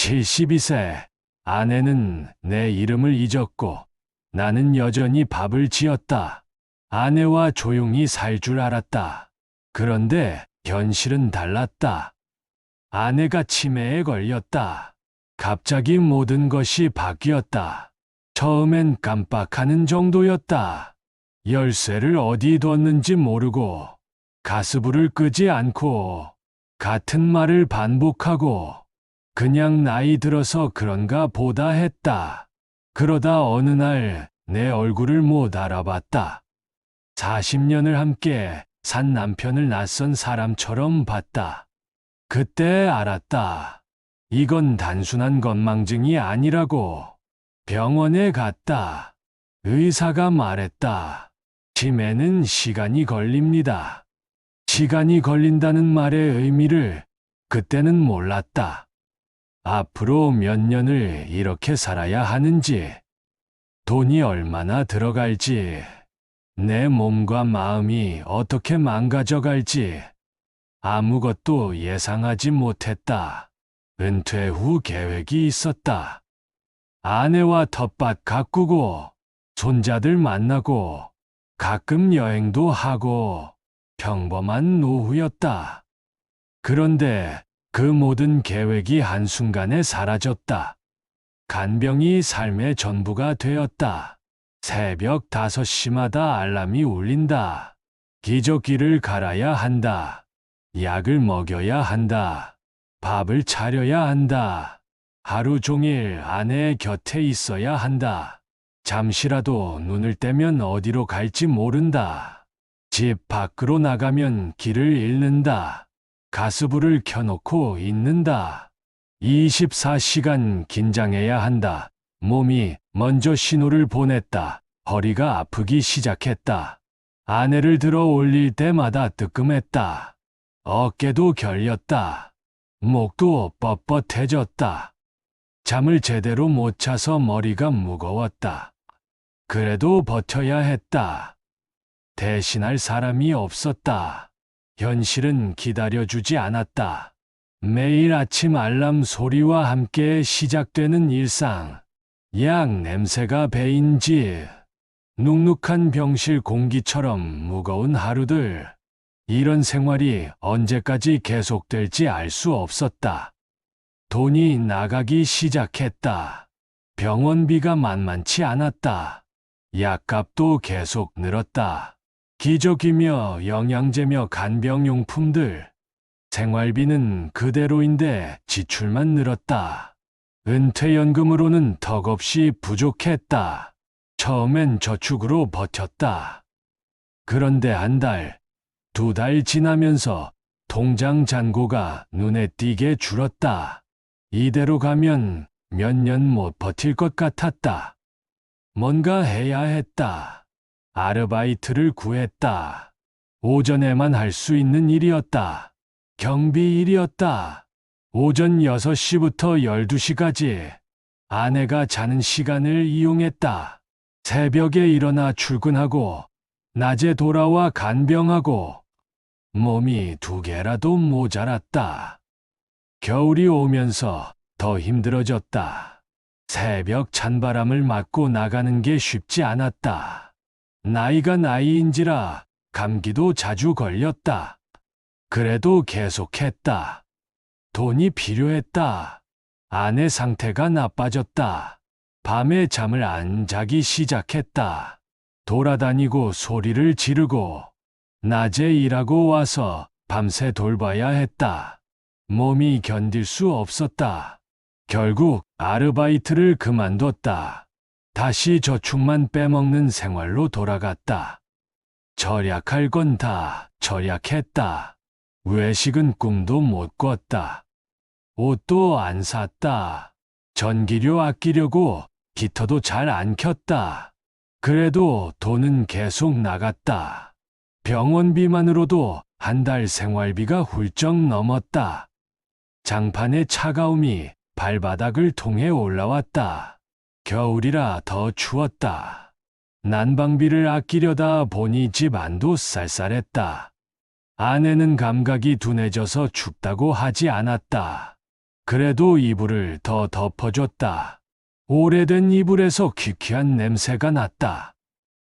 72세. 아내는 내 이름을 잊었고 나는 여전히 밥을 지었다. 아내와 조용히 살 줄 알았다. 그런데 현실은 달랐다. 아내가 치매에 걸렸다. 갑자기 모든 것이 바뀌었다. 처음엔 깜빡하는 정도였다. 열쇠를 어디 뒀는지 모르고 가스불을 끄지 않고 같은 말을 반복하고 그냥 나이 들어서 그런가 보다 했다. 그러다 어느 날 내 얼굴을 못 알아봤다. 40년을 함께 산 남편을 낯선 사람처럼 봤다. 그때 알았다. 이건 단순한 건망증이 아니라고. 병원에 갔다. 의사가 말했다. 치매는 시간이 걸립니다. 시간이 걸린다는 말의 의미를 그때는 몰랐다. 앞으로 몇 년을 이렇게 살아야 하는지, 돈이 얼마나 들어갈지, 내 몸과 마음이 어떻게 망가져갈지 아무것도 예상하지 못했다. 은퇴 후 계획이 있었다. 아내와 텃밭 가꾸고 손자들 만나고 가끔 여행도 하고 평범한 노후였다. 그런데 그 모든 계획이 한순간에 사라졌다. 간병이 삶의 전부가 되었다. 새벽 5시마다 알람이 울린다. 기저귀를 갈아야 한다. 약을 먹여야 한다. 밥을 차려야 한다. 하루 종일 아내의 곁에 있어야 한다. 잠시라도 눈을 떼면 어디로 갈지 모른다. 집 밖으로 나가면 길을 잃는다. 가스불을 켜놓고 있는다. 24시간 긴장해야 한다. 몸이 먼저 신호를 보냈다. 허리가 아프기 시작했다. 아내를 들어 올릴 때마다 뜨끔했다. 어깨도 결렸다. 목도 뻣뻣해졌다. 잠을 제대로 못 자서 머리가 무거웠다. 그래도 버텨야 했다. 대신할 사람이 없었다. 현실은 기다려주지 않았다. 매일 아침 알람 소리와 함께 시작되는 일상. 약 냄새가 배인 집. 눅눅한 병실 공기처럼 무거운 하루들. 이런 생활이 언제까지 계속될지 알 수 없었다. 돈이 나가기 시작했다. 병원비가 만만치 않았다. 약값도 계속 늘었다. 기저귀며 영양제며 간병용품들. 생활비는 그대로인데 지출만 늘었다. 은퇴연금으로는 턱없이 부족했다. 처음엔 저축으로 버텼다. 그런데 한 달, 2달 지나면서 통장 잔고가 눈에 띄게 줄었다. 이대로 가면 몇 년 못 버틸 것 같았다. 뭔가 해야 했다. 아르바이트를 구했다. 오전에만 할 수 있는 일이었다. 경비 일이었다. 오전 6시부터 12시까지 아내가 자는 시간을 이용했다. 새벽에 일어나 출근하고 낮에 돌아와 간병하고 몸이 2개라도 모자랐다. 겨울이 오면서 더 힘들어졌다. 새벽 찬바람을 맞고 나가는 게 쉽지 않았다. 나이가 나이인지라 감기도 자주 걸렸다. 그래도 계속했다. 돈이 필요했다. 아내 상태가 나빠졌다. 밤에 잠을 안 자기 시작했다. 돌아다니고 소리를 지르고 낮에 일하고 와서 밤새 돌봐야 했다. 몸이 견딜 수 없었다. 결국 아르바이트를 그만뒀다. 다시 저축만 빼먹는 생활로 돌아갔다. 절약할 건 다 절약했다. 외식은 꿈도 못 꿨다. 옷도 안 샀다. 전기료 아끼려고 기터도 잘 안 켰다. 그래도 돈은 계속 나갔다. 병원비만으로도 한 달 생활비가 훌쩍 넘었다. 장판의 차가움이 발바닥을 통해 올라왔다. 겨울이라 더 추웠다. 난방비를 아끼려다 보니 집안도 쌀쌀했다. 아내는 감각이 둔해져서 춥다고 하지 않았다. 그래도 이불을 더 덮어줬다. 오래된 이불에서 퀴퀴한 냄새가 났다.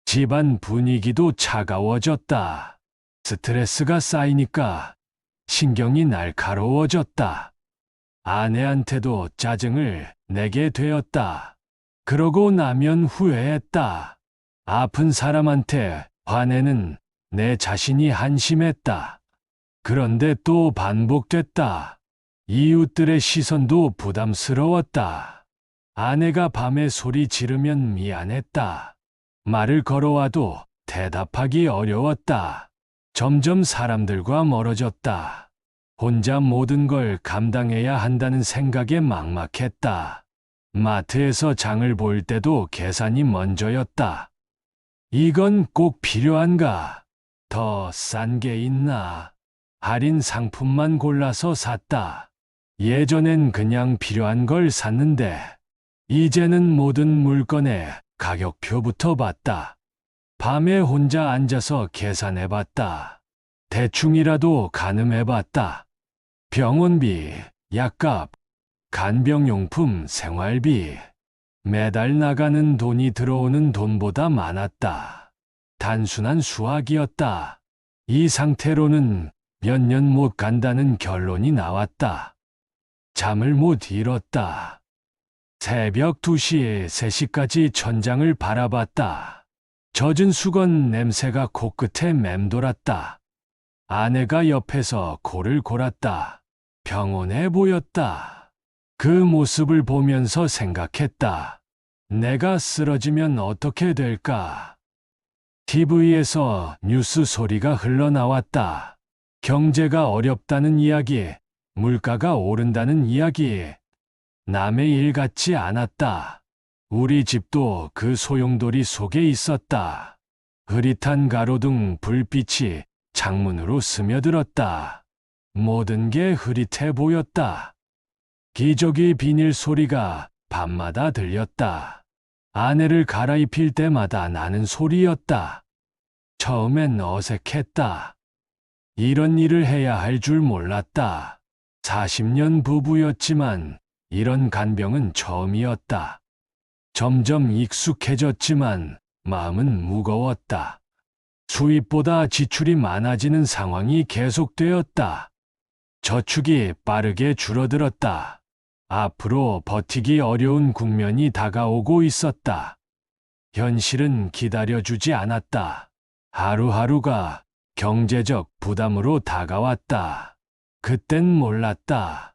집안 분위기도 차가워졌다. 스트레스가 쌓이니까 신경이 날카로워졌다. 아내한테도 짜증을 내게 되었다. 그러고 나면 후회했다. 아픈 사람한테 화내는 내 자신이 한심했다. 그런데 또 반복됐다. 이웃들의 시선도 부담스러웠다. 아내가 밤에 소리 지르면 미안했다. 말을 걸어와도 대답하기 어려웠다. 점점 사람들과 멀어졌다. 혼자 모든 걸 감당해야 한다는 생각에 막막했다. 마트에서 장을 볼 때도 계산이 먼저였다. 이건 꼭 필요한가? 더 싼 게 있나? 할인 상품만 골라서 샀다. 예전엔 그냥 필요한 걸 샀는데, 이제는 모든 물건에 가격표부터 봤다. 밤에 혼자 앉아서 계산해봤다. 대충이라도 가늠해봤다. 병원비, 약값, 간병용품, 생활비. 매달 나가는 돈이 들어오는 돈보다 많았다. 단순한 수학이었다. 이 상태로는 몇 년 못 간다는 결론이 나왔다. 잠을 못 이뤘다. 새벽 2시, 3시까지 천장을 바라봤다. 젖은 수건 냄새가 코끝에 맴돌았다. 아내가 옆에서 코를 골았다. 평온해 보였다. 그 모습을 보면서 생각했다. 내가 쓰러지면 어떻게 될까? TV에서 뉴스 소리가 흘러나왔다. 경제가 어렵다는 이야기, 물가가 오른다는 이야기. 남의 일 같지 않았다. 우리 집도 그 소용돌이 속에 있었다. 흐릿한 가로등 불빛이 창문으로 스며들었다. 모든 게 흐릿해 보였다. 기저귀 비닐 소리가 밤마다 들렸다. 아내를 갈아입힐 때마다 나는 소리였다. 처음엔 어색했다. 이런 일을 해야 할 줄 몰랐다. 40년 부부였지만 이런 간병은 처음이었다. 점점 익숙해졌지만 마음은 무거웠다. 수입보다 지출이 많아지는 상황이 계속되었다. 저축이 빠르게 줄어들었다. 앞으로 버티기 어려운 국면이 다가오고 있었다. 현실은 기다려주지 않았다. 하루하루가 경제적 부담으로 다가왔다. 그땐 몰랐다.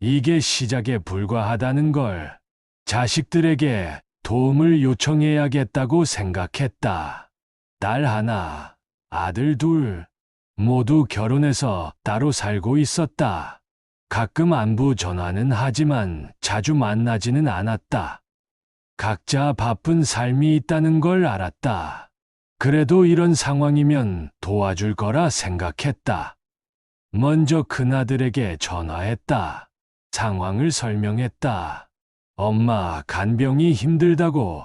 이게 시작에 불과하다는 걸. 자식들에게 도움을 요청해야겠다고 생각했다. 딸 하나, 아들 둘, 모두 결혼해서 따로 살고 있었다. 가끔 안부 전화는 하지만 자주 만나지는 않았다. 각자 바쁜 삶이 있다는 걸 알았다. 그래도 이런 상황이면 도와줄 거라 생각했다. 먼저 큰아들에게 전화했다. 상황을 설명했다. 엄마 간병이 힘들다고,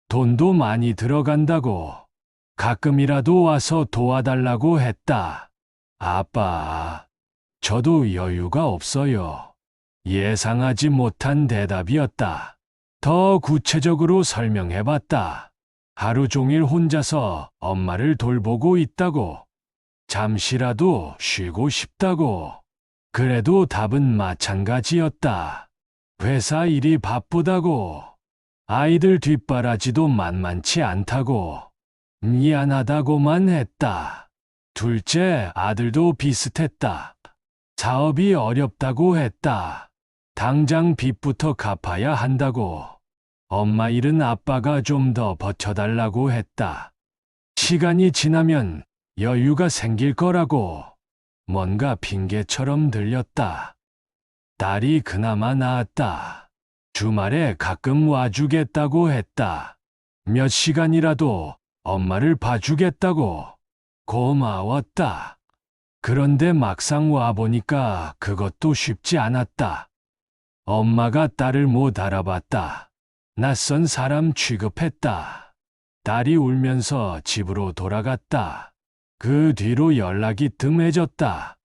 돈도 많이 들어간다고, 가끔이라도 와서 도와달라고 했다. 아빠, 저도 여유가 없어요. 예상하지 못한 대답이었다. 더 구체적으로 설명해봤다. 하루 종일 혼자서 엄마를 돌보고 있다고, 잠시라도 쉬고 싶다고. 그래도 답은 마찬가지였다. 회사 일이 바쁘다고, 아이들 뒷바라지도 만만치 않다고, 미안하다고만 했다. 둘째 아들도 비슷했다. 사업이 어렵다고 했다. 당장 빚부터 갚아야 한다고. 엄마 일은 아빠가 좀 더 버텨달라고 했다. 시간이 지나면 여유가 생길 거라고. 뭔가 핑계처럼 들렸다. 딸이 그나마 나았다. 주말에 가끔 와주겠다고 했다. 몇 시간이라도 엄마를 봐주겠다고. 고마웠다. 그런데 막상 와보니까 그것도 쉽지 않았다. 엄마가 딸을 못 알아봤다. 낯선 사람 취급했다. 딸이 울면서 집으로 돌아갔다. 그 뒤로 연락이 뜸해졌다.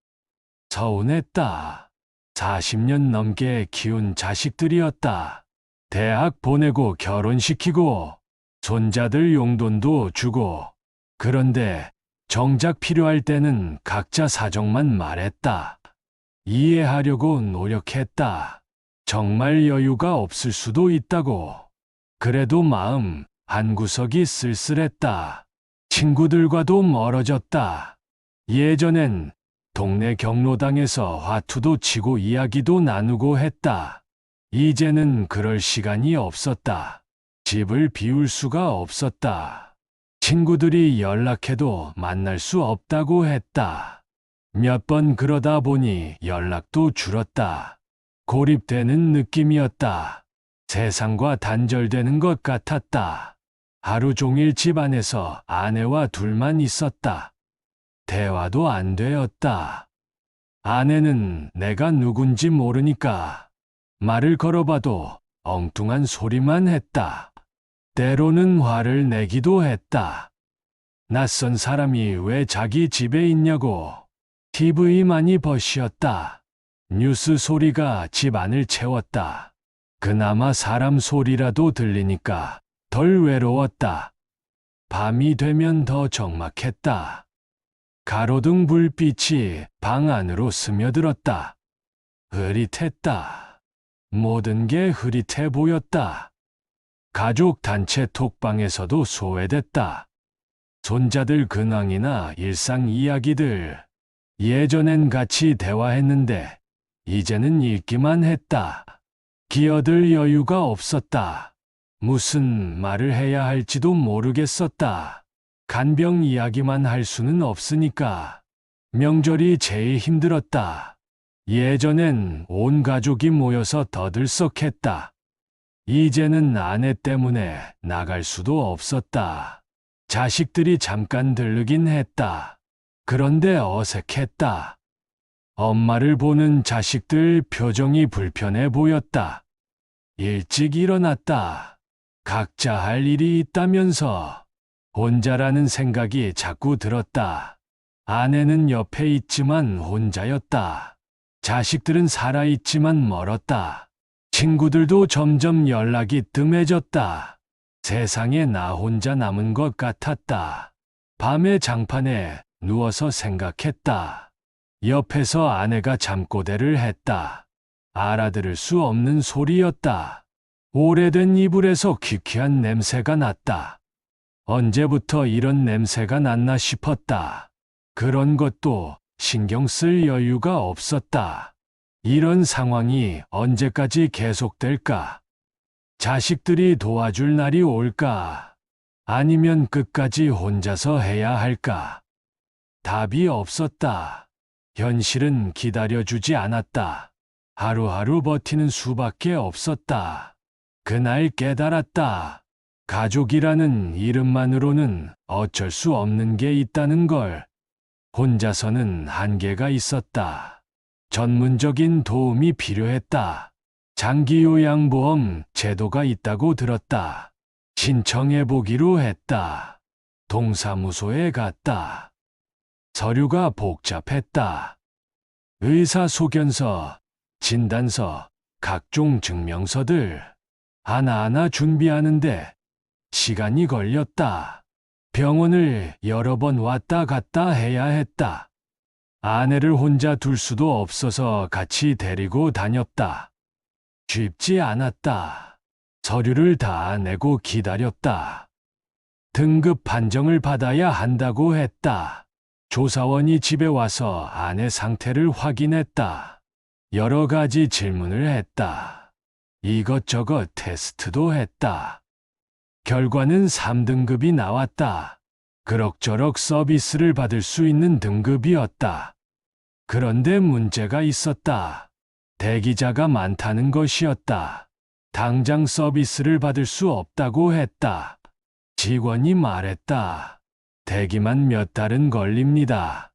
서운했다. 40년 넘게 키운 자식들이었다. 대학 보내고 결혼시키고 손자들 용돈도 주고. 그런데 정작 필요할 때는 각자 사정만 말했다. 이해하려고 노력했다. 정말 여유가 없을 수도 있다고. 그래도 마음 한구석이 쓸쓸했다. 친구들과도 멀어졌다. 예전엔 동네 경로당에서 화투도 치고 이야기도 나누고 했다. 이제는 그럴 시간이 없었다. 집을 비울 수가 없었다. 친구들이 연락해도 만날 수 없다고 했다. 몇 번 그러다 보니 연락도 줄었다. 고립되는 느낌이었다. 세상과 단절되는 것 같았다. 하루 종일 집 안에서 아내와 둘만 있었다. 대화도 안 되었다. 아내는 내가 누군지 모르니까 말을 걸어봐도 엉뚱한 소리만 했다. 때로는 화를 내기도 했다. 낯선 사람이 왜 자기 집에 있냐고. TV만이 버시었다. 뉴스 소리가 집 안을 채웠다. 그나마 사람 소리라도 들리니까 덜 외로웠다. 밤이 되면 더 적막했다. 가로등 불빛이 방 안으로 스며들었다. 흐릿했다. 모든 게 흐릿해 보였다. 가족 단체 톡방에서도 소외됐다. 손자들 근황이나 일상 이야기들. 예전엔 같이 대화했는데 이제는 읽기만 했다. 끼어들 여유가 없었다. 무슨 말을 해야 할지도 모르겠었다. 간병 이야기만 할 수는 없으니까. 명절이 제일 힘들었다. 예전엔 온 가족이 모여서 더들썩했다. 이제는 아내 때문에 나갈 수도 없었다. 자식들이 잠깐 들르긴 했다. 그런데 어색했다. 엄마를 보는 자식들 표정이 불편해 보였다. 일찍 일어났다. 각자 할 일이 있다면서 혼자라는 생각이 자꾸 들었다. 아내는 옆에 있지만 혼자였다. 자식들은 살아있지만 멀었다. 친구들도 점점 연락이 뜸해졌다. 세상에 나 혼자 남은 것 같았다. 밤에 장판에 누워서 생각했다. 옆에서 아내가 잠꼬대를 했다. 알아들을 수 없는 소리였다. 오래된 이불에서 퀴퀴한 냄새가 났다. 언제부터 이런 냄새가 났나 싶었다. 그런 것도 신경 쓸 여유가 없었다. 이런 상황이 언제까지 계속될까? 자식들이 도와줄 날이 올까? 아니면 끝까지 혼자서 해야 할까? 답이 없었다. 현실은 기다려주지 않았다. 하루하루 버티는 수밖에 없었다. 그날 깨달았다. 가족이라는 이름만으로는 어쩔 수 없는 게 있다는 걸. 혼자서는 한계가 있었다. 전문적인 도움이 필요했다. 장기요양보험 제도가 있다고 들었다. 신청해보기로 했다. 동사무소에 갔다. 서류가 복잡했다. 의사소견서, 진단서, 각종 증명서들 하나하나 준비하는데 시간이 걸렸다. 병원을 여러 번 왔다 갔다 해야 했다. 아내를 혼자 둘 수도 없어서 같이 데리고 다녔다. 쉽지 않았다. 서류를 다 내고 기다렸다. 등급 판정을 받아야 한다고 했다. 조사원이 집에 와서 아내 상태를 확인했다. 여러 가지 질문을 했다. 이것저것 테스트도 했다. 결과는 3등급이 나왔다. 그럭저럭 서비스를 받을 수 있는 등급이었다. 그런데 문제가 있었다. 대기자가 많다는 것이었다. 당장 서비스를 받을 수 없다고 했다. 직원이 말했다. 대기만 몇 달은 걸립니다.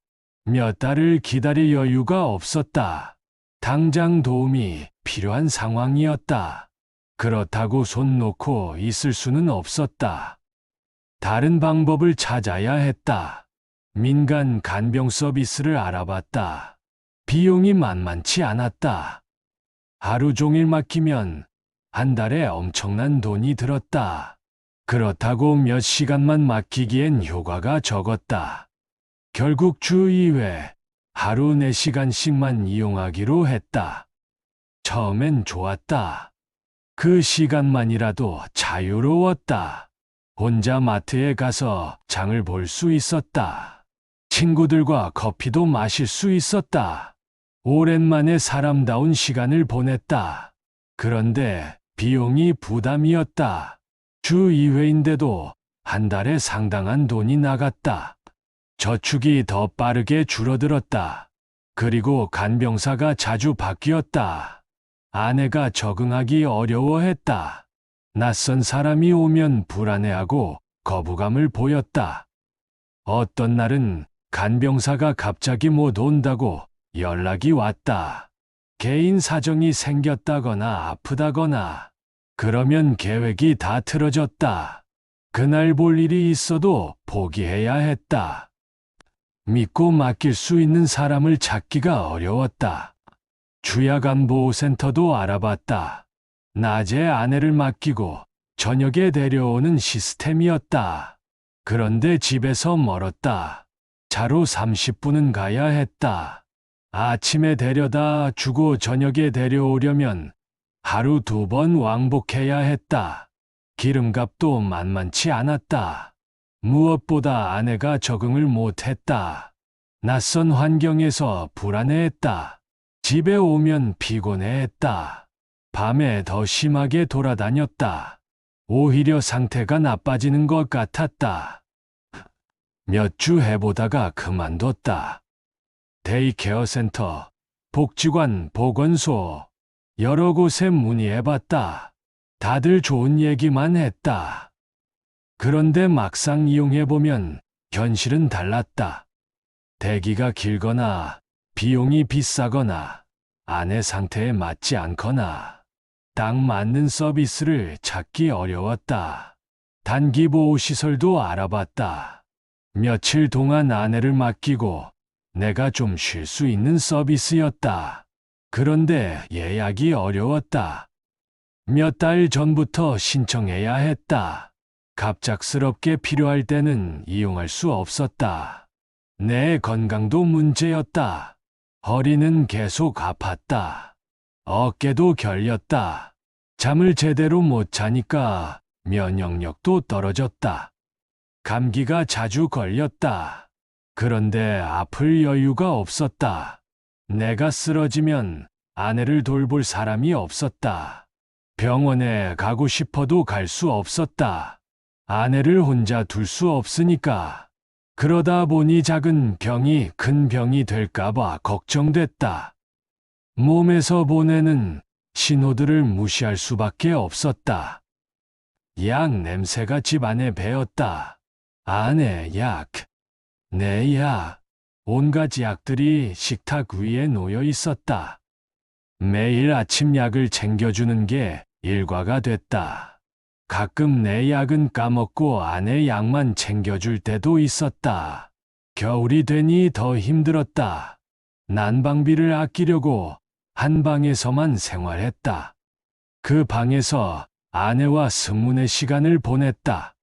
몇 달을 기다릴 여유가 없었다. 당장 도움이 필요한 상황이었다. 그렇다고 손 놓고 있을 수는 없었다. 다른 방법을 찾아야 했다. 민간 간병 서비스를 알아봤다. 비용이 만만치 않았다. 하루 종일 맡기면 한 달에 엄청난 돈이 들었다. 그렇다고 몇 시간만 맡기기엔 효과가 적었다. 결국 주 2회, 하루 4시간씩만 이용하기로 했다. 처음엔 좋았다. 그 시간만이라도 자유로웠다. 혼자 마트에 가서 장을 볼 수 있었다. 친구들과 커피도 마실 수 있었다. 오랜만에 사람다운 시간을 보냈다. 그런데 비용이 부담이었다. 주 2회인데도 한 달에 상당한 돈이 나갔다. 저축이 더 빠르게 줄어들었다. 그리고 간병사가 자주 바뀌었다. 아내가 적응하기 어려워했다. 낯선 사람이 오면 불안해하고 거부감을 보였다. 어떤 날은 간병사가 갑자기 못 온다고 연락이 왔다. 개인 사정이 생겼다거나 아프다거나, 그러면 계획이 다 틀어졌다. 그날 볼 일이 있어도 포기해야 했다. 믿고 맡길 수 있는 사람을 찾기가 어려웠다. 주야간보호센터도 알아봤다. 낮에 아내를 맡기고 저녁에 데려오는 시스템이었다. 그런데 집에서 멀었다. 차로 30분은 가야 했다. 아침에 데려다 주고 저녁에 데려오려면 하루 2번 왕복해야 했다. 기름값도 만만치 않았다. 무엇보다 아내가 적응을 못했다. 낯선 환경에서 불안해했다. 집에 오면 피곤해했다. 밤에 더 심하게 돌아다녔다. 오히려 상태가 나빠지는 것 같았다. 몇 주 해보다가 그만뒀다. 데이케어 센터, 복지관, 보건소, 여러 곳에 문의해봤다. 다들 좋은 얘기만 했다. 그런데 막상 이용해보면 현실은 달랐다. 대기가 길거나 비용이 비싸거나 아내 상태에 맞지 않거나 딱 맞는 서비스를 찾기 어려웠다. 단기 보호시설도 알아봤다. 며칠 동안 아내를 맡기고 내가 좀 쉴 수 있는 서비스였다. 그런데 예약이 어려웠다. 몇 달 전부터 신청해야 했다. 갑작스럽게 필요할 때는 이용할 수 없었다. 내 건강도 문제였다. 허리는 계속 아팠다. 어깨도 결렸다. 잠을 제대로 못 자니까 면역력도 떨어졌다. 감기가 자주 걸렸다. 그런데 아플 여유가 없었다. 내가 쓰러지면 아내를 돌볼 사람이 없었다. 병원에 가고 싶어도 갈 수 없었다. 아내를 혼자 둘 수 없으니까. 그러다 보니 작은 병이 큰 병이 될까봐 걱정됐다. 몸에서 보내는 신호들을 무시할 수밖에 없었다. 약 냄새가 집 안에 배었다. 아내 약, 내 약, 온갖 약들이 식탁 위에 놓여 있었다. 매일 아침 약을 챙겨주는 게 일과가 됐다. 가끔 내 약은 까먹고 아내 약만 챙겨줄 때도 있었다. 겨울이 되니 더 힘들었다. 난방비를 아끼려고 한 방에서만 생활했다. 그 방에서 아내와 승문의 시간을 보냈다.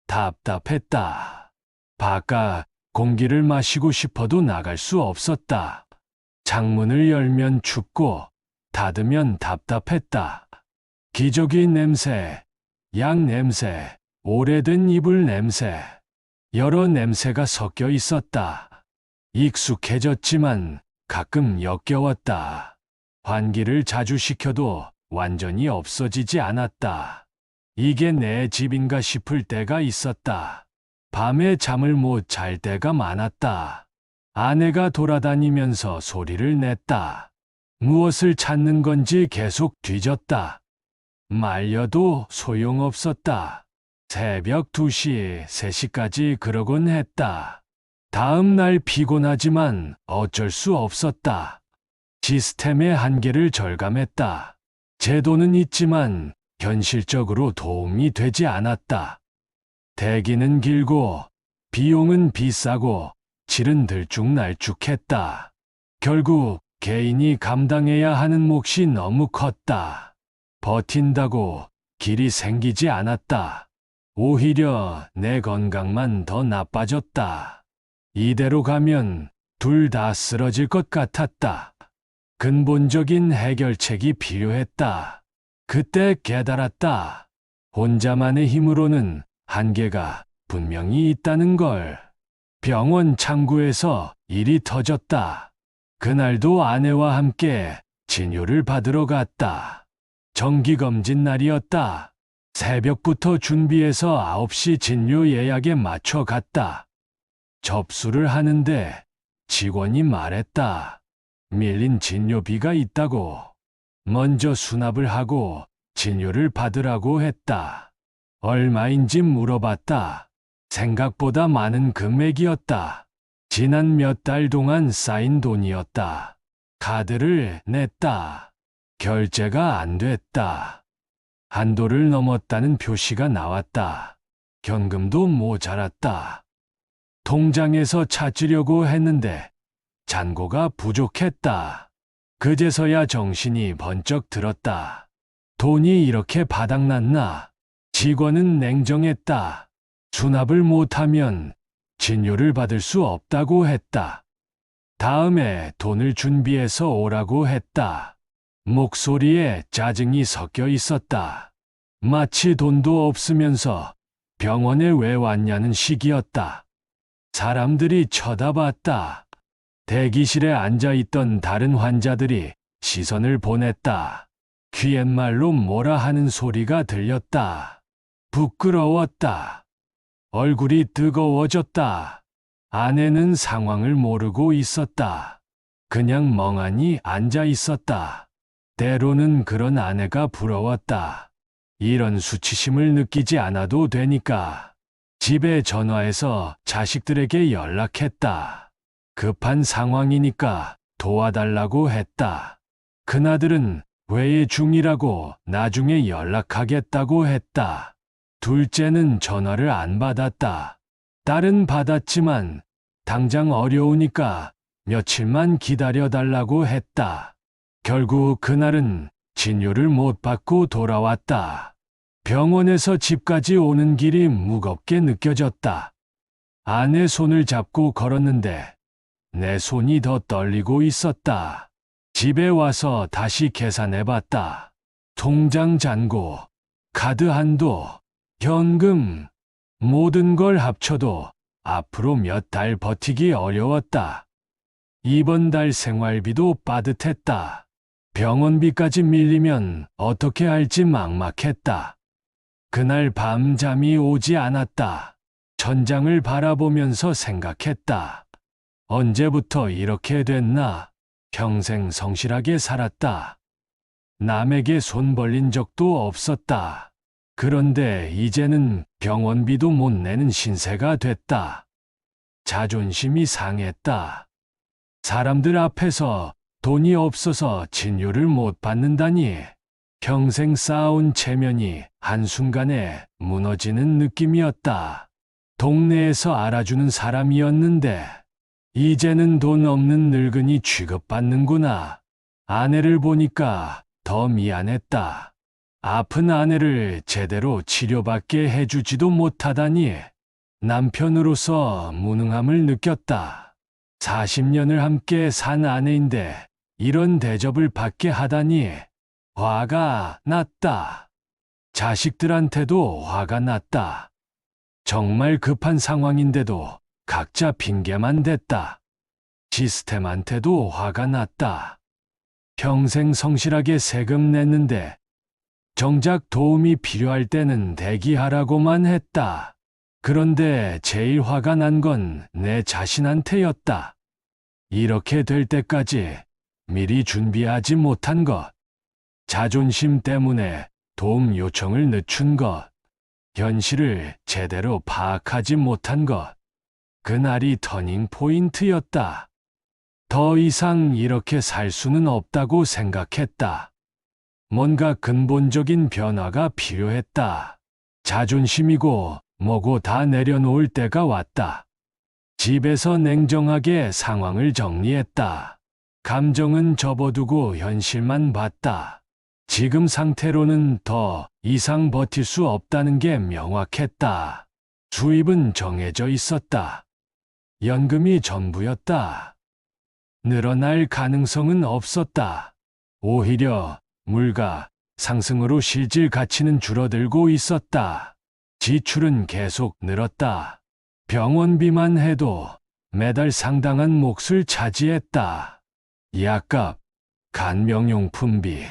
답답했다. 바깥 공기를 마시고 싶어도 나갈 수 없었다. 창문을 열면 춥고 닫으면 답답했다. 기저귀 냄새, 약 냄새, 오래된 이불 냄새, 여러 냄새가 섞여 있었다. 익숙해졌지만 가끔 역겨웠다. 환기를 자주 시켜도 완전히 없어지지 않았다. 이게 내 집인가 싶을 때가 있었다. 밤에 잠을 못 잘 때가 많았다. 아내가 돌아다니면서 소리를 냈다. 무엇을 찾는 건지 계속 뒤졌다. 말려도 소용없었다. 새벽 2시, 3시까지 그러곤 했다. 다음 날 피곤하지만 어쩔 수 없었다. 시스템의 한계를 절감했다. 제도는 있지만 현실적으로 도움이 되지 않았다. 대기는 길고 비용은 비싸고 질은 들쭉날쭉했다. 결국 개인이 감당해야 하는 몫이 너무 컸다. 버틴다고 길이 생기지 않았다. 오히려 내 건강만 더 나빠졌다. 이대로 가면 둘 다 쓰러질 것 같았다. 근본적인 해결책이 필요했다. 그때 깨달았다. 혼자만의 힘으로는 한계가 분명히 있다는 걸. 병원 창구에서 일이 터졌다. 그날도 아내와 함께 진료를 받으러 갔다. 정기검진 날이었다. 새벽부터 준비해서 9시 진료 예약에 맞춰 갔다. 접수를 하는데 직원이 말했다. 밀린 진료비가 있다고. 먼저 수납을 하고 진료를 받으라고 했다. 얼마인지 물어봤다. 생각보다 많은 금액이었다. 지난 몇 달 동안 쌓인 돈이었다. 카드를 냈다. 결제가 안 됐다. 한도를 넘었다는 표시가 나왔다. 현금도 모자랐다. 통장에서 찾으려고 했는데 잔고가 부족했다. 그제서야 정신이 번쩍 들었다. 돈이 이렇게 바닥났나? 직원은 냉정했다. 수납을 못하면 진료를 받을 수 없다고 했다. 다음에 돈을 준비해서 오라고 했다. 목소리에 짜증이 섞여 있었다. 마치 돈도 없으면서 병원에 왜 왔냐는 식이었다. 사람들이 쳐다봤다. 대기실에 앉아있던 다른 환자들이 시선을 보냈다. 귓말로 뭐라 하는 소리가 들렸다. 부끄러웠다. 얼굴이 뜨거워졌다. 아내는 상황을 모르고 있었다. 그냥 멍하니 앉아 있었다. 때로는 그런 아내가 부러웠다. 이런 수치심을 느끼지 않아도 되니까. 집에 전화해서 자식들에게 연락했다. 급한 상황이니까 도와달라고 했다. 그나들은 외예 중이라고 나중에 연락하겠다고 했다. 둘째는 전화를 안 받았다. 딸은 받았지만 당장 어려우니까 며칠만 기다려달라고 했다. 결국 그날은 진료를 못 받고 돌아왔다. 병원에서 집까지 오는 길이 무겁게 느껴졌다. 아내 손을 잡고 걸었는데 내 손이 더 떨리고 있었다. 집에 와서 다시 계산해봤다. 통장 잔고, 카드 한도, 현금, 모든 걸 합쳐도 앞으로 몇 달 버티기 어려웠다. 이번 달 생활비도 빠듯했다. 병원비까지 밀리면 어떻게 할지 막막했다. 그날 밤 잠이 오지 않았다. 천장을 바라보면서 생각했다. 언제부터 이렇게 됐나? 평생 성실하게 살았다. 남에게 손 벌린 적도 없었다. 그런데 이제는 병원비도 못 내는 신세가 됐다. 자존심이 상했다. 사람들 앞에서 돈이 없어서 진료를 못 받는다니. 평생 쌓아온 체면이 한순간에 무너지는 느낌이었다. 동네에서 알아주는 사람이었는데 이제는 돈 없는 늙은이 취급받는구나. 아내를 보니까 더 미안했다. 아픈 아내를 제대로 치료받게 해주지도 못하다니. 남편으로서 무능함을 느꼈다. 40년을 함께 산 아내인데 이런 대접을 받게 하다니. 화가 났다. 자식들한테도 화가 났다. 정말 급한 상황인데도 각자 핑계만 댔다. 시스템한테도 화가 났다. 평생 성실하게 세금 냈는데 정작 도움이 필요할 때는 대기하라고만 했다. 그런데 제일 화가 난 건 내 자신한테였다. 이렇게 될 때까지 미리 준비하지 못한 것. 자존심 때문에 도움 요청을 늦춘 것. 현실을 제대로 파악하지 못한 것. 그날이 터닝 포인트였다. 더 이상 이렇게 살 수는 없다고 생각했다. 뭔가 근본적인 변화가 필요했다. 자존심이고 뭐고 다 내려놓을 때가 왔다. 집에서 냉정하게 상황을 정리했다. 감정은 접어두고 현실만 봤다. 지금 상태로는 더 이상 버틸 수 없다는 게 명확했다. 수입은 정해져 있었다. 연금이 전부였다. 늘어날 가능성은 없었다. 오히려 물가 상승으로 실질 가치는 줄어들고 있었다. 지출은 계속 늘었다. 병원비만 해도 매달 상당한 몫을 차지했다. 약값, 간병용품비,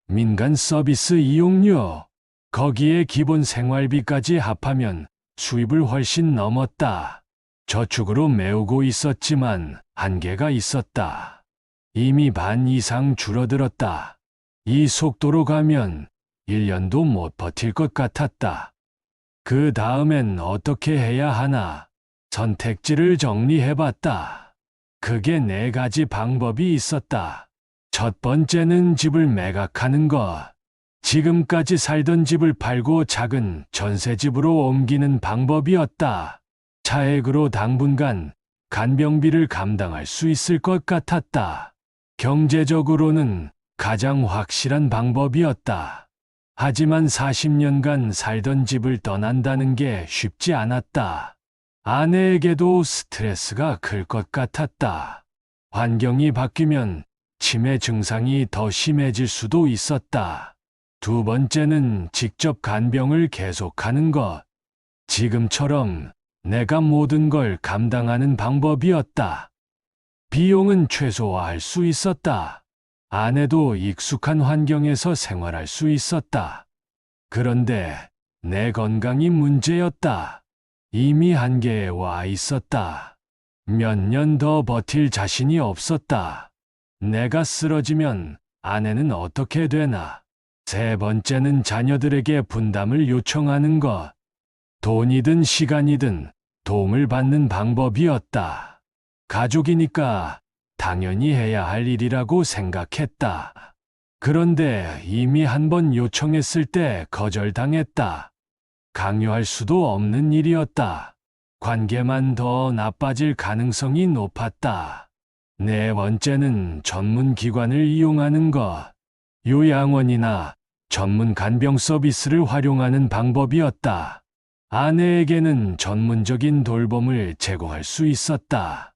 민간 서비스 이용료, 거기에 기본 생활비까지 합하면 수입을 훨씬 넘었다. 저축으로 메우고 있었지만 한계가 있었다. 이미 반 이상 줄어들었다. 이 속도로 가면 1년도 못 버틸 것 같았다. 그 다음엔 어떻게 해야 하나? 선택지를 정리해봤다. 크게 4가지 방법이 있었다. 첫 번째는 집을 매각하는 것. 지금까지 살던 집을 팔고 작은 전세집으로 옮기는 방법이었다. 차액으로 당분간 간병비를 감당할 수 있을 것 같았다. 경제적으로는 가장 확실한 방법이었다. 하지만 40년간 살던 집을 떠난다는 게 쉽지 않았다. 아내에게도 스트레스가 클 것 같았다. 환경이 바뀌면 치매 증상이 더 심해질 수도 있었다. 두 번째는 직접 간병을 계속하는 것. 지금처럼 내가 모든 걸 감당하는 방법이었다. 비용은 최소화할 수 있었다. 아내도 익숙한 환경에서 생활할 수 있었다. 그런데 내 건강이 문제였다. 이미 한계에 와 있었다. 몇 년 더 버틸 자신이 없었다. 내가 쓰러지면 아내는 어떻게 되나? 세 번째는 자녀들에게 분담을 요청하는 것. 돈이든 시간이든 도움을 받는 방법이었다. 가족이니까 당연히 해야 할 일이라고 생각했다. 그런데 이미 한 번 요청했을 때 거절당했다. 강요할 수도 없는 일이었다. 관계만 더 나빠질 가능성이 높았다. 네 번째는 전문 기관을 이용하는 것. 요양원이나 전문 간병 서비스를 활용하는 방법이었다. 아내에게는 전문적인 돌봄을 제공할 수 있었다.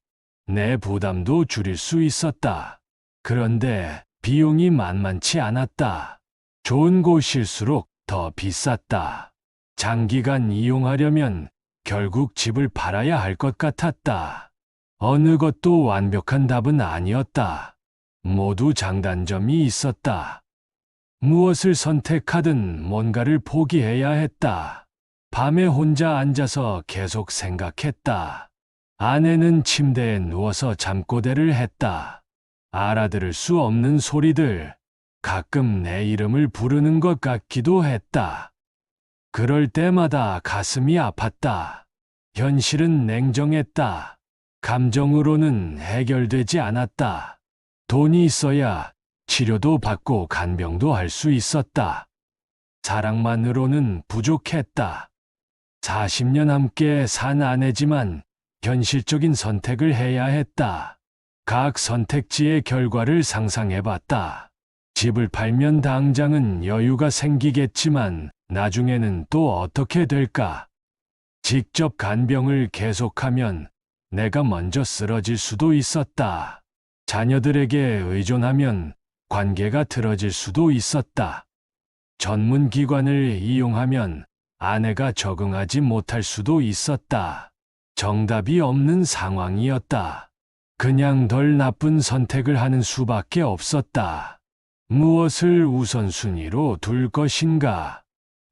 내 부담도 줄일 수 있었다. 그런데 비용이 만만치 않았다. 좋은 곳일수록 더 비쌌다. 장기간 이용하려면 결국 집을 팔아야 할 것 같았다. 어느 것도 완벽한 답은 아니었다. 모두 장단점이 있었다. 무엇을 선택하든 뭔가를 포기해야 했다. 밤에 혼자 앉아서 계속 생각했다. 아내는 침대에 누워서 잠꼬대를 했다. 알아들을 수 없는 소리들, 가끔 내 이름을 부르는 것 같기도 했다. 그럴 때마다 가슴이 아팠다. 현실은 냉정했다. 감정으로는 해결되지 않았다. 돈이 있어야 치료도 받고 간병도 할 수 있었다. 사랑만으로는 부족했다. 40년 함께 산 아내지만 현실적인 선택을 해야 했다. 각 선택지의 결과를 상상해봤다. 집을 팔면 당장은 여유가 생기겠지만 나중에는 또 어떻게 될까? 직접 간병을 계속하면 내가 먼저 쓰러질 수도 있었다. 자녀들에게 의존하면 관계가 틀어질 수도 있었다. 전문 기관을 이용하면 아내가 적응하지 못할 수도 있었다. 정답이 없는 상황이었다. 그냥 덜 나쁜 선택을 하는 수밖에 없었다. 무엇을 우선순위로 둘 것인가?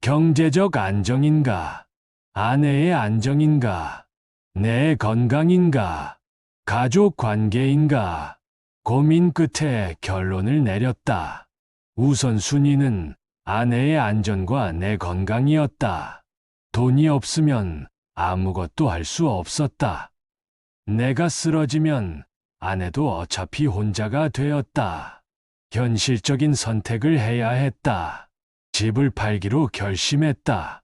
경제적 안정인가? 아내의 안정인가? 내 건강인가? 가족 관계인가? 고민 끝에 결론을 내렸다. 우선순위는 아내의 안전과 내 건강이었다. 돈이 없으면 아무것도 할 수 없었다. 내가 쓰러지면 아내도 어차피 혼자가 되었다. 현실적인 선택을 해야 했다. 집을 팔기로 결심했다.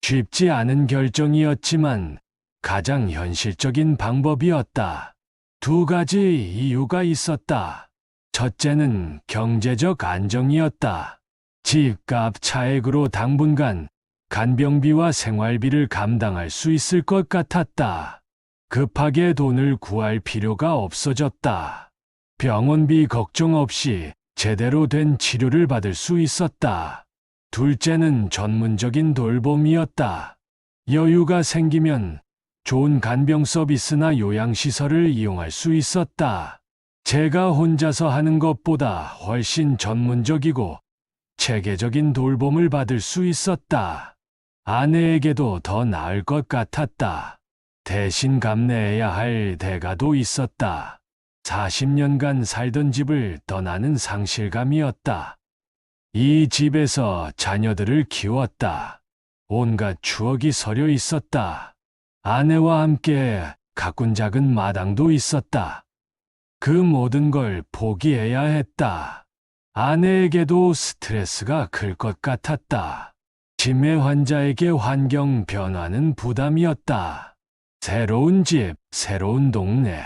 쉽지 않은 결정이었지만 가장 현실적인 방법이었다. 두 가지 이유가 있었다. 첫째는 경제적 안정이었다. 집값 차액으로 당분간 간병비와 생활비를 감당할 수 있을 것 같았다. 급하게 돈을 구할 필요가 없어졌다. 병원비 걱정 없이 제대로 된 치료를 받을 수 있었다. 둘째는 전문적인 돌봄이었다. 여유가 생기면 좋은 간병 서비스나 요양시설을 이용할 수 있었다. 제가 혼자서 하는 것보다 훨씬 전문적이고 체계적인 돌봄을 받을 수 있었다. 아내에게도 더 나을 것 같았다. 대신 감내해야 할 대가도 있었다. 40년간 살던 집을 떠나는 상실감이었다. 이 집에서 자녀들을 키웠다. 온갖 추억이 서려 있었다. 아내와 함께 가꾼 작은 마당도 있었다. 그 모든 걸 포기해야 했다. 아내에게도 스트레스가 클 것 같았다. 치매 환자에게 환경 변화는 부담이었다. 새로운 집, 새로운 동네.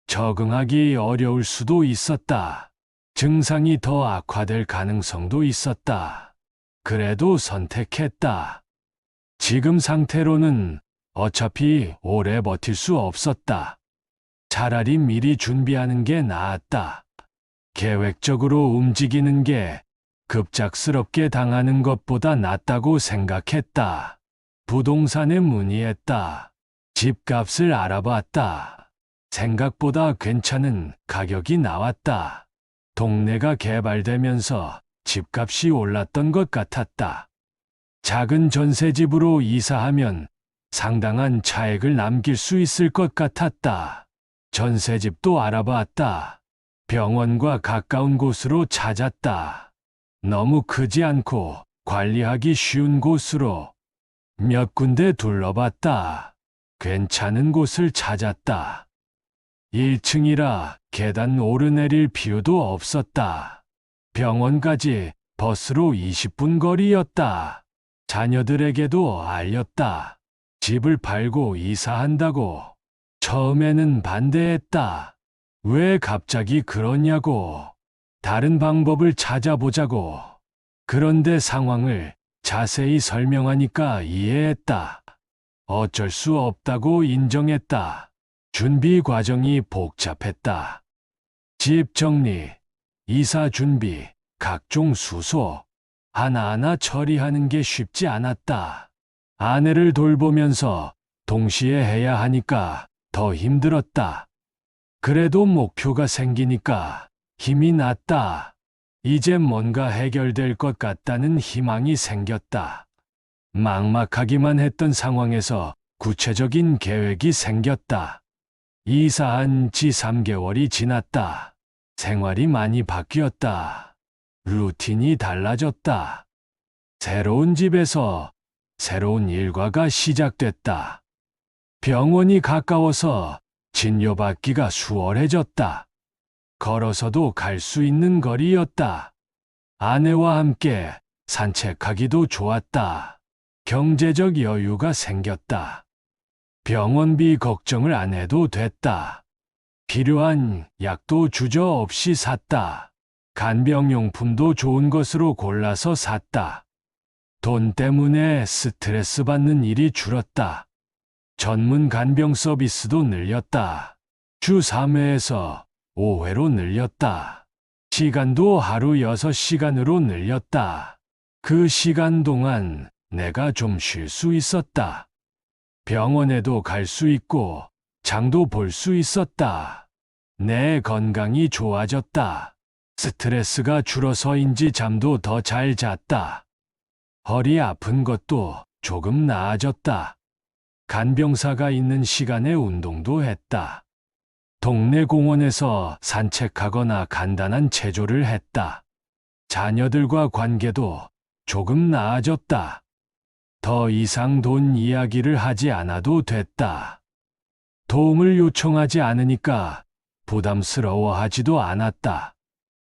적응하기 어려울 수도 있었다. 증상이 더 악화될 가능성도 있었다. 그래도 선택했다. 지금 상태로는 어차피 오래 버틸 수 없었다. 차라리 미리 준비하는 게 나았다. 계획적으로 움직이는 게 급작스럽게 당하는 것보다 낫다고 생각했다. 부동산에 문의했다. 집값을 알아봤다. 생각보다 괜찮은 가격이 나왔다. 동네가 개발되면서 집값이 올랐던 것 같았다. 작은 전세집으로 이사하면 상당한 차액을 남길 수 있을 것 같았다. 전세집도 알아봤다. 병원과 가까운 곳으로 찾았다. 너무 크지 않고 관리하기 쉬운 곳으로 몇 군데 둘러봤다. 괜찮은 곳을 찾았다. 1층이라 계단 오르내릴 필요도 없었다. 병원까지 버스로 20분 거리였다. 자녀들에게도 알렸다. 집을 팔고 이사한다고. 처음에는 반대했다. 왜 갑자기 그러냐고. 다른 방법을 찾아보자고. 그런데 상황을 자세히 설명하니까 이해했다. 어쩔 수 없다고 인정했다. 준비 과정이 복잡했다. 집 정리, 이사 준비, 각종 수소, 하나하나 처리하는 게 쉽지 않았다. 아내를 돌보면서 동시에 해야 하니까 더 힘들었다. 그래도 목표가 생기니까 힘이 났다. 이제 뭔가 해결될 것 같다는 희망이 생겼다. 막막하기만 했던 상황에서 구체적인 계획이 생겼다. 이사한 지 3개월이 지났다. 생활이 많이 바뀌었다. 루틴이 달라졌다. 새로운 집에서 새로운 일과가 시작됐다. 병원이 가까워서 진료받기가 수월해졌다. 걸어서도 갈 수 있는 거리였다. 아내와 함께 산책하기도 좋았다. 경제적 여유가 생겼다. 병원비 걱정을 안 해도 됐다. 필요한 약도 주저없이 샀다. 간병용품도 좋은 것으로 골라서 샀다. 돈 때문에 스트레스 받는 일이 줄었다. 전문 간병 서비스도 늘렸다. 주 3회에서 5회로 늘렸다. 시간도 하루 6시간으로 늘렸다. 그 시간 동안 내가 좀 쉴 수 있었다. 병원에도 갈 수 있고 장도 볼 수 있었다. 내 건강이 좋아졌다. 스트레스가 줄어서인지 잠도 더 잘 잤다. 허리 아픈 것도 조금 나아졌다. 간병사가 있는 시간에 운동도 했다. 동네 공원에서 산책하거나 간단한 체조를 했다. 자녀들과 관계도 조금 나아졌다. 더 이상 돈 이야기를 하지 않아도 됐다. 도움을 요청하지 않으니까 부담스러워하지도 않았다.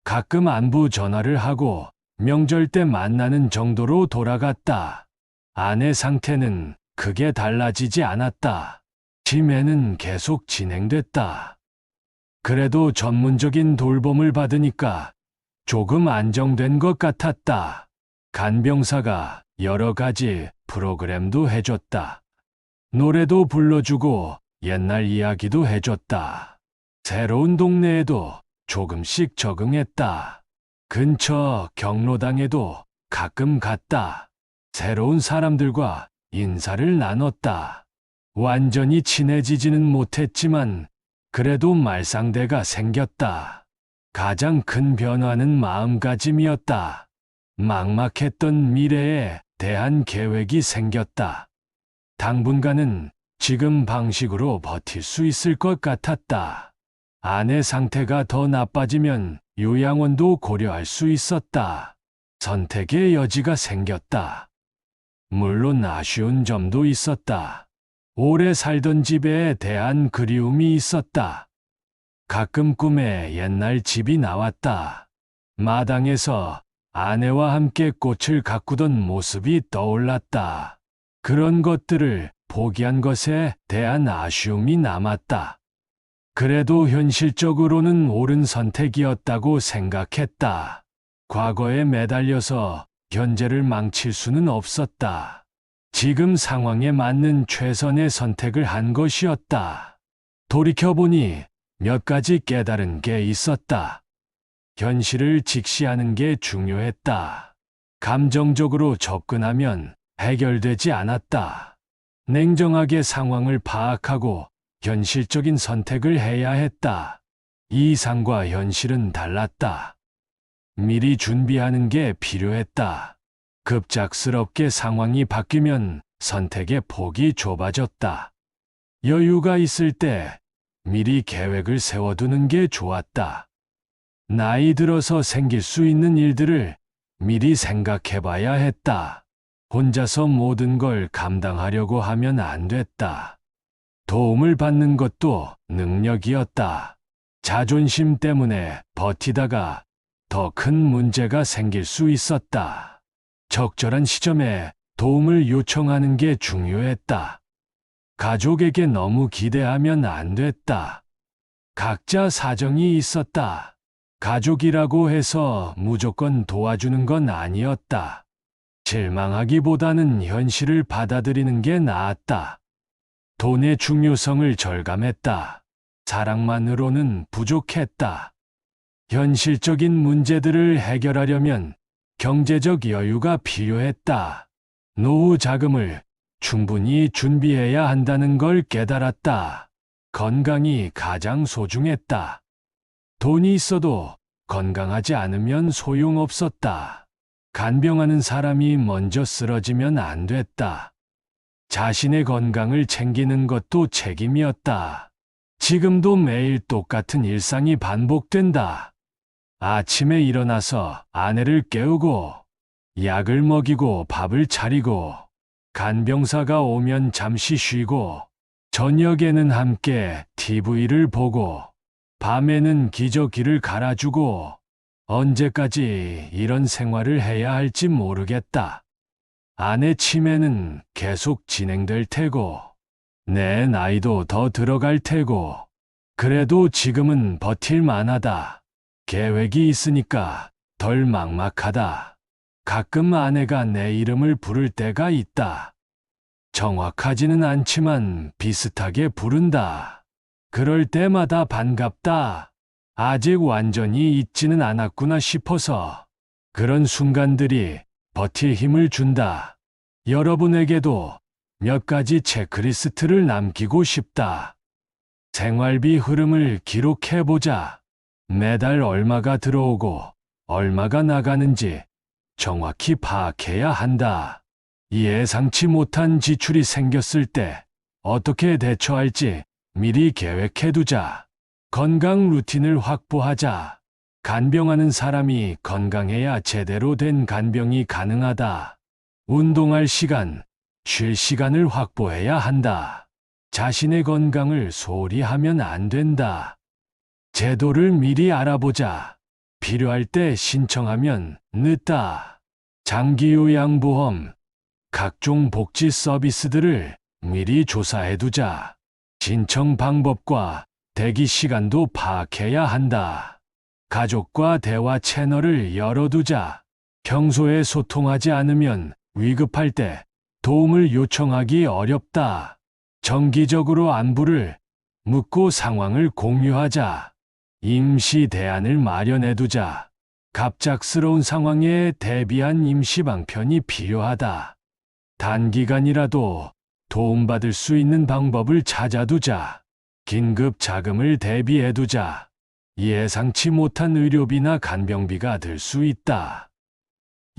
가끔 안부 전화를 하고 명절 때 만나는 정도로 돌아갔다. 아내 상태는 크게 달라지지 않았다. 치매는 계속 진행됐다. 그래도 전문적인 돌봄을 받으니까 조금 안정된 것 같았다. 간병사가 여러 가지 프로그램도 해줬다. 노래도 불러주고 옛날 이야기도 해줬다. 새로운 동네에도 조금씩 적응했다. 근처 경로당에도 가끔 갔다. 새로운 사람들과 인사를 나눴다. 완전히 친해지지는 못했지만 그래도 말상대가 생겼다. 가장 큰 변화는 마음가짐이었다. 막막했던 미래에 대한 계획이 생겼다. 당분간은 지금 방식으로 버틸 수 있을 것 같았다. 아내 상태가 더 나빠지면 요양원도 고려할 수 있었다. 선택의 여지가 생겼다. 물론 아쉬운 점도 있었다. 오래 살던 집에 대한 그리움이 있었다. 가끔 꿈에 옛날 집이 나왔다. 마당에서 아내와 함께 꽃을 가꾸던 모습이 떠올랐다. 그런 것들을 포기한 것에 대한 아쉬움이 남았다. 그래도 현실적으로는 옳은 선택이었다고 생각했다. 과거에 매달려서 현재를 망칠 수는 없었다. 지금 상황에 맞는 최선의 선택을 한 것이었다. 돌이켜보니 몇 가지 깨달은 게 있었다. 현실을 직시하는 게 중요했다. 감정적으로 접근하면 해결되지 않았다. 냉정하게 상황을 파악하고 현실적인 선택을 해야 했다. 이상과 현실은 달랐다. 미리 준비하는 게 필요했다. 급작스럽게 상황이 바뀌면 선택의 폭이 좁아졌다. 여유가 있을 때 미리 계획을 세워두는 게 좋았다. 나이 들어서 생길 수 있는 일들을 미리 생각해봐야 했다. 혼자서 모든 걸 감당하려고 하면 안 됐다. 도움을 받는 것도 능력이었다. 자존심 때문에 버티다가 더 큰 문제가 생길 수 있었다. 적절한 시점에 도움을 요청하는 게 중요했다. 가족에게 너무 기대하면 안 됐다. 각자 사정이 있었다. 가족이라고 해서 무조건 도와주는 건 아니었다. 실망하기보다는 현실을 받아들이는 게 나았다. 돈의 중요성을 절감했다. 사랑만으로는 부족했다. 현실적인 문제들을 해결하려면 경제적 여유가 필요했다. 노후 자금을 충분히 준비해야 한다는 걸 깨달았다. 건강이 가장 소중했다. 돈이 있어도 건강하지 않으면 소용없었다. 간병하는 사람이 먼저 쓰러지면 안 됐다. 자신의 건강을 챙기는 것도 책임이었다. 지금도 매일 똑같은 일상이 반복된다. 아침에 일어나서 아내를 깨우고, 약을 먹이고 밥을 차리고, 간병사가 오면 잠시 쉬고, 저녁에는 함께 TV를 보고, 밤에는 기저귀를 갈아주고, 언제까지 이런 생활을 해야 할지 모르겠다. 아내 치매는 계속 진행될 테고, 내 나이도 더 들어갈 테고, 그래도 지금은 버틸 만하다. 계획이 있으니까 덜 막막하다. 가끔 아내가 내 이름을 부를 때가 있다. 정확하지는 않지만 비슷하게 부른다. 그럴 때마다 반갑다. 아직 완전히 잊지는 않았구나 싶어서 그런 순간들이 버틸 힘을 준다. 여러분에게도 몇 가지 체크리스트를 남기고 싶다. 생활비 흐름을 기록해보자. 매달 얼마가 들어오고 얼마가 나가는지 정확히 파악해야 한다. 예상치 못한 지출이 생겼을 때 어떻게 대처할지 미리 계획해두자. 건강 루틴을 확보하자. 간병하는 사람이 건강해야 제대로 된 간병이 가능하다. 운동할 시간, 쉴 시간을 확보해야 한다. 자신의 건강을 소홀히 하면 안 된다. 제도를 미리 알아보자. 필요할 때 신청하면 늦다. 장기요양보험, 각종 복지 서비스들을 미리 조사해두자. 신청 방법과 대기 시간도 파악해야 한다. 가족과 대화 채널을 열어두자. 평소에 소통하지 않으면 위급할 때 도움을 요청하기 어렵다. 정기적으로 안부를 묻고 상황을 공유하자. 임시 대안을 마련해두자. 갑작스러운 상황에 대비한 임시 방편이 필요하다. 단기간이라도 도움받을 수 있는 방법을 찾아두자. 긴급 자금을 대비해두자. 예상치 못한 의료비나 간병비가 들 수 있다.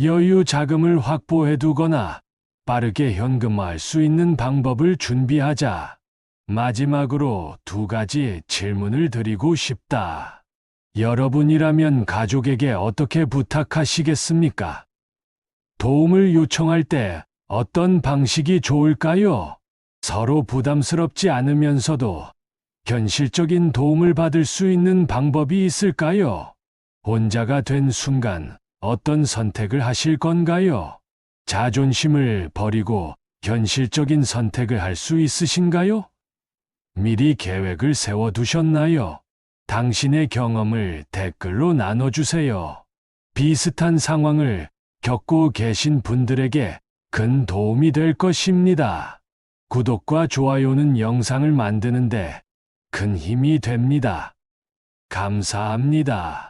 여유 자금을 확보해두거나 빠르게 현금화할 수 있는 방법을 준비하자. 마지막으로 2가지 질문을 드리고 싶다. 여러분이라면 가족에게 어떻게 부탁하시겠습니까? 도움을 요청할 때 어떤 방식이 좋을까요? 서로 부담스럽지 않으면서도 현실적인 도움을 받을 수 있는 방법이 있을까요? 혼자가 된 순간 어떤 선택을 하실 건가요? 자존심을 버리고 현실적인 선택을 할 수 있으신가요? 미리 계획을 세워두셨나요? 당신의 경험을 댓글로 나눠주세요. 비슷한 상황을 겪고 계신 분들에게 큰 도움이 될 것입니다. 구독과 좋아요는 영상을 만드는데 큰 힘이 됩니다. 감사합니다.